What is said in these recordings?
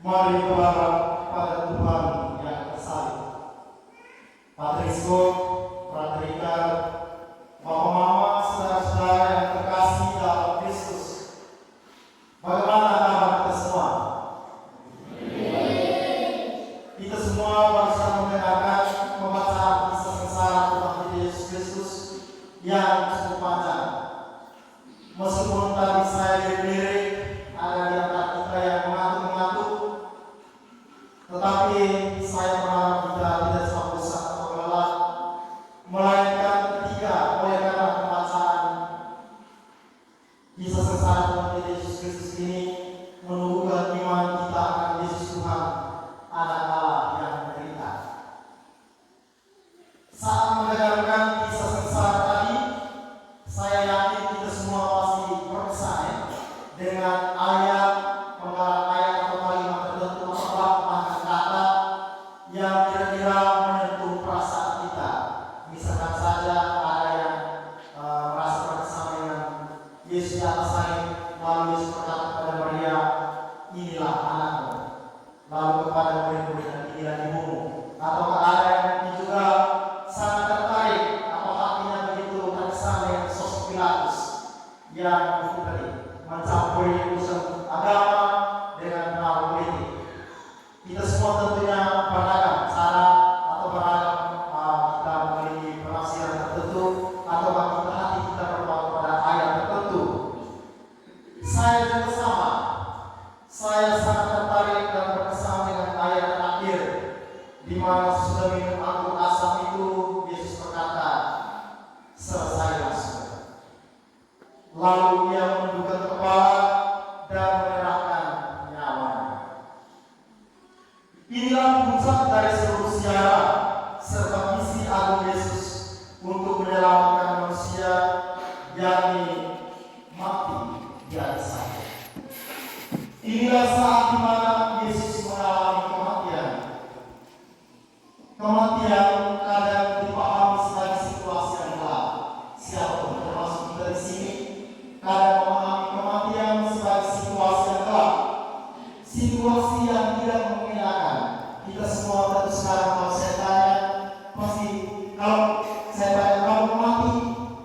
Mari berharap pada Tuhan yang tersalib. Patrisco, Fraterika, Mama-mama, saudara-saudara yang terkasih dalam Kristus, bagaimana kabar kita semua? Kita semua berusaha mendengarkan pembacaan kisah sengsara Tuhan kita Yesus Kristus yang cukup panjang. Meskipun tadi saya lirik-lirik, ada di antara kita yang mengantuk-mengantuk, tetapi saya berharap kita tidak cuma bosan atau lelah, melainkan ketika oleh karena pembacaan kisah sengsara Tuhan kita Yesus Kristus ini menumbuhkan iman kita akan Yesus Tuhan, Anak Allah yang menderita. Saat mendengarkan kisah sengsara tadi, saya yakin kita semua pasti berkesan dengan ayat, penggalan ayat atau kalimat tertentu atau bahkan kata yang kira-kira menyentuh perasaan kita. Misalkan saja ada yang merasa berkesan dengan Yesus di atas langit, lalu Yesus berkata kepada Maria, inilah anakmu. Lalu kepada murid-murid, inilah ibumu. Atau ada yang mungkin juga sangat tertarik atau hatinya begitu terkesan dengan sosok Pilatus yang mencampuri urusan agama dengan hal politik. Kita semua tentunya beragam cara atau beragam kita memiliki penafsiran tertentu atau bagi hati kita berdoa pada ayat tertentu. Saya juga sama. Saya sangat tertarik dan berkesan dengan ayat terakhir di mana sudah minum anggur asam itu Yesus berkata, selesailah sudah. Lalu ia menundukkan kepala dan menyerahkan nyawanya. Inilah puncak dari seluruh sejarah serta misi agung Yesus untuk menyelamatkan manusia, yakni mati di atas salib. Inilah saat di mana Yesus mengalami kematian. Kematian kadang dipahami sebagai situasi yang gelap. Siapapun termasuk kita di sini kadang memahami kematian sebagai situasi yang gelap, situasi yang tidak mengenakan. Kita semua tentu sekarang kalau saya tanya, pasti kalau saya tanya kamu mau mati,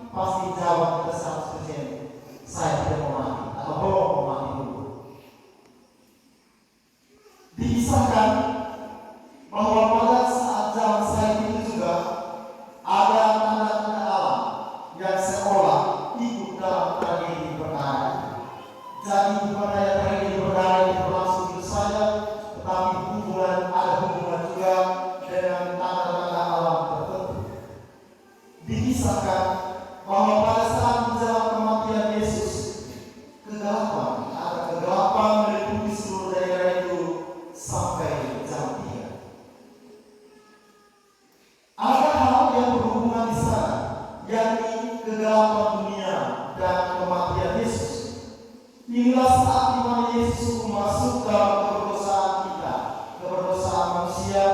pasti jawab kita 100%, saya tidak mau mati atau belum mau mati dulu. Dikisahkan bahwa pada saat zaman saya itu juga ada tanda-tanda alam yang seolah ikut dalam tragedi perkara. Jadi bukan hanya tragedi perkara yang berlangsung itu saja, tetapi ada hubungan juga dengan tanda-tanda alam tertentu. Dikisahkan bahwa pada saat menjelang kematian Yesus, kegelapan meliputi seluruh daerah itu sampai jam 3. Ada hal yang berhubungan di sana, yakni kegelapan dunia dan kematian Yesus. Inilah saat di mana Yesus masuk dalam keberdosaan kita, keberdosaan manusia.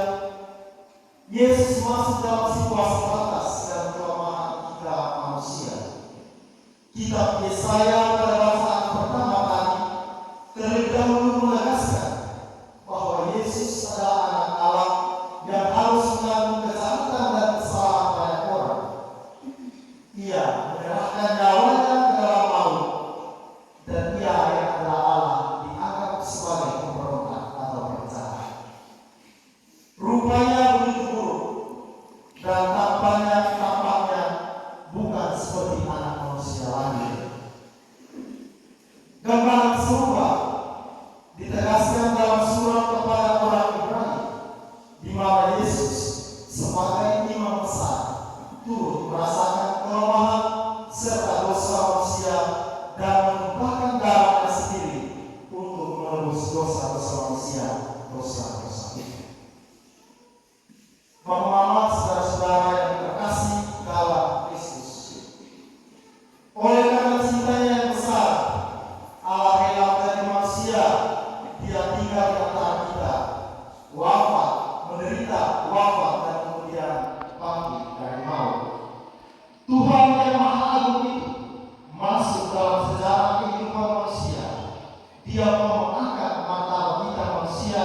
Yesus masuk dalam situasi batas dan kelemahan kita manusia. Kitab Yesaya pada bacaan pertama tadi terlebih dahulu menegaskan bahwa Yesus adalah anak Allah yang harus menanggung kejahatan dan kesalahan banyak orang. Ia menyerahkan nyawanya ke dalam maut, dan ia yang adalah Allah dianggap sebagai pemberontak atau penjahat. Rupanya begitu buruk dan tampaknya bukan seperti anak manusia lagi. Gambaran serupa ditegaskan dalam surat kepada orang Ibrani, di mana Yesus sebagai imam besar turut merasakan kelemahan serta dosa manusia dan menumpahkan darahnya sendiri untuk menebus dosa-dosa manusia, dosa-dosa kita. Mama-mama, saudara-saudara yang terkasih dalam Kristus, oleh karena cintanya yang besar, Allah rela dari manusia. Dia tinggal di antara kita, wafat, menderita, wafat, dan kemudian bangkit dari maut. Tuhan yang Maha Agung itu masuk dalam sejarah kehidupan manusia. Dia mau mengangkat martabat kita manusia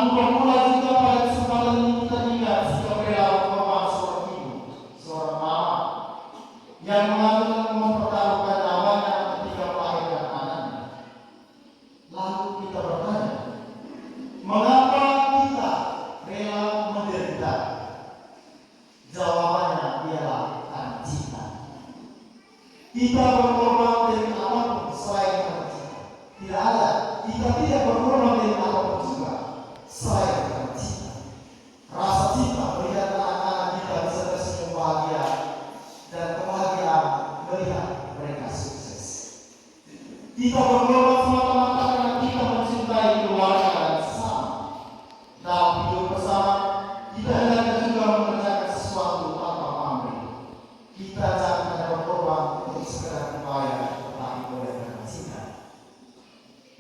Namun bermula juga pada kesempatan ini kita ingat sikap rela korban seorang ibu, seorang mama yang mengatur mempertaruhkan nyawanya ketika melahirkan anaknya. Lalu kita bertanya, mengapa kita rela menderita? Jawabannya ialah karena cinta. Kita berkorban demi apapun selain karena cinta. Tidak ada. Kita tidak berkorban demi apapun juga selain karena cinta. Rasa cinta melihat anak-anak kita bisa tersenyum bahagia dan kebahagiaan melihat mereka sukses. Kita berkorban semata-mata karena kita mencintai keluarga dan sesama. Dalam hidup bersama, kita hendaknya juga mengerjakan sesuatu tanpa pamrih. Kita jangan hanya berkorban untuk sekedar dibayar, tetapi oleh karena cinta.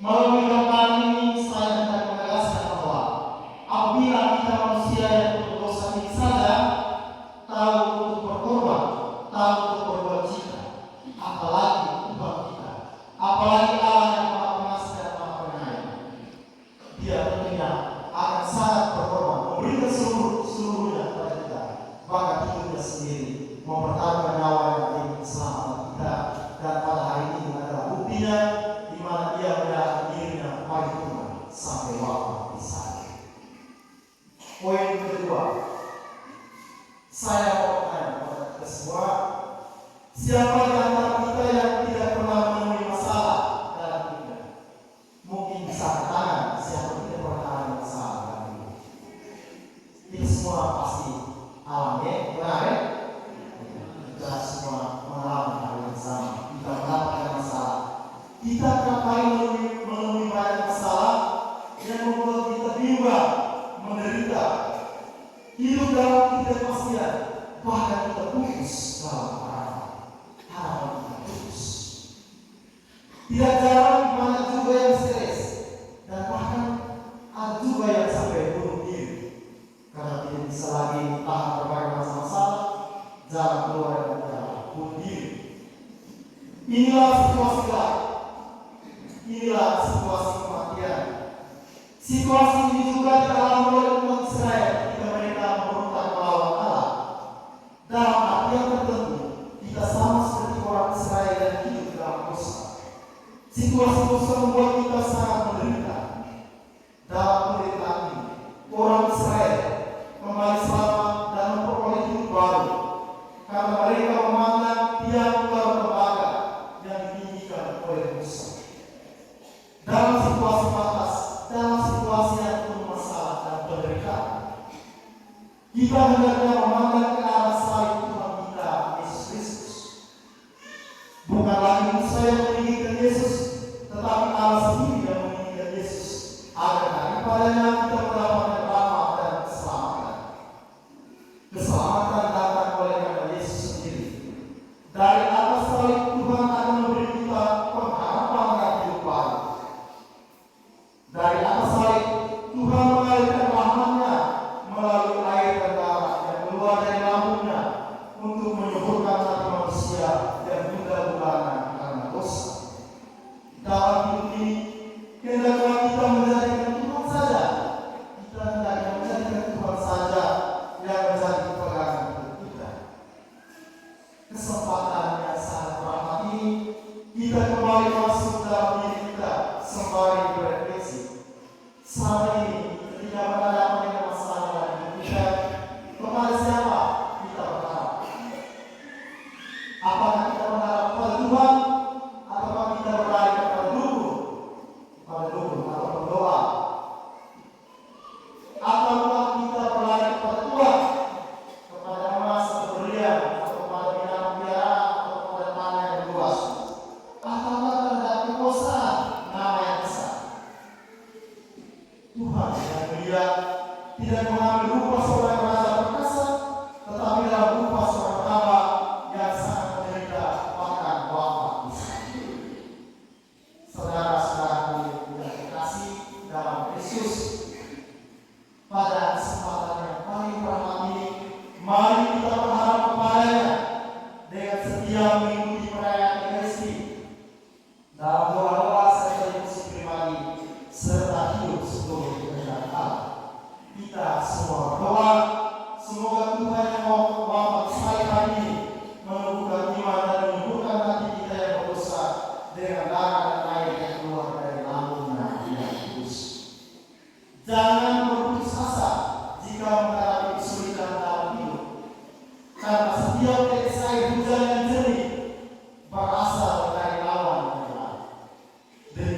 Melalui gambaran ini saya hendak menegaskan bahwa apabila kita manusia yang berdosa ini saja tahu untuk berkorban, tahu untuk berbuat cinta, apalagi Tuhan kita, apalagi Allah yang Maha Pengasih dan Maha Penyayang, Dia tentunya akan sangat berkorban, memberikan seluruhnya kepada kita, bahkan hidupnya sendiri, mempertaruhkan nyawanya demi keselamatan kita. Dan pada hari ini adalah buktinya, di mana Dia menyerahkan dirinya bagi Tuhan sampai waktu pisah. Poin kedua, saya mau bertanya kepada kita semua, siapa di antara kita yang tidak pernah menemui masalah dalam hidupnya? Mungkin bisa angkat tangan siapa tidak pernah ada masalah dalam hidup. Kita semua pasti alami, benar ya? Kita semua mengalami hal yang sama. Kita mendapatkan masalah. Kita kerap kali menemui banyak masalah yang membuat kita bimbang, menderita, hidup dalam ketidakpastian, bahkan kita putus dalam harapan kita putus. Tidak jarang banyak juga yang stres, dan bahkan ada juga yang sampai bunuh diri karena tidak bisa lagi tahan berbagai macam masalah, jalan keluar yang adalah bunuh diri. Inilah situasi gelap, inilah situasi kematian. Situasi ini juga dialami oleh umat Israel ketika mereka memberontak melawan Allah. Dalam arti yang tertentu, kita sama seperti orang Israel yang hidup dalam dosa. Situasi dosa membuat kita sangat menderita. Dalam penderitaan ini, orang Israel kembali selamat dan memperoleh hidup baru karena mereka memandang tiang Tuhan lembaga yang ditinggikan oleh dosa. Dalam situasi batas, dalam situasi yang penuh masalah dan penderitaan, kita hendaknya memandang ke arah salib Tuhan kita, Yesus Kristus. Bukan lagi Musa yang meninggikan Yesus, tetapi Allah sendiri yang meninggikan Yesus, agar daripadanya kita mendapatkan rahmat dan keselamatan. Keselamatan datang oleh karena Yesus sendiri. Dari atas salib Tuhan akan memberi kita pengharapan dan hidup baru. Dari atas salib Tuhan mengalirkan rahmat-Nya melalui air dan darah yang keluar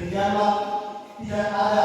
Demikianlah tidak ada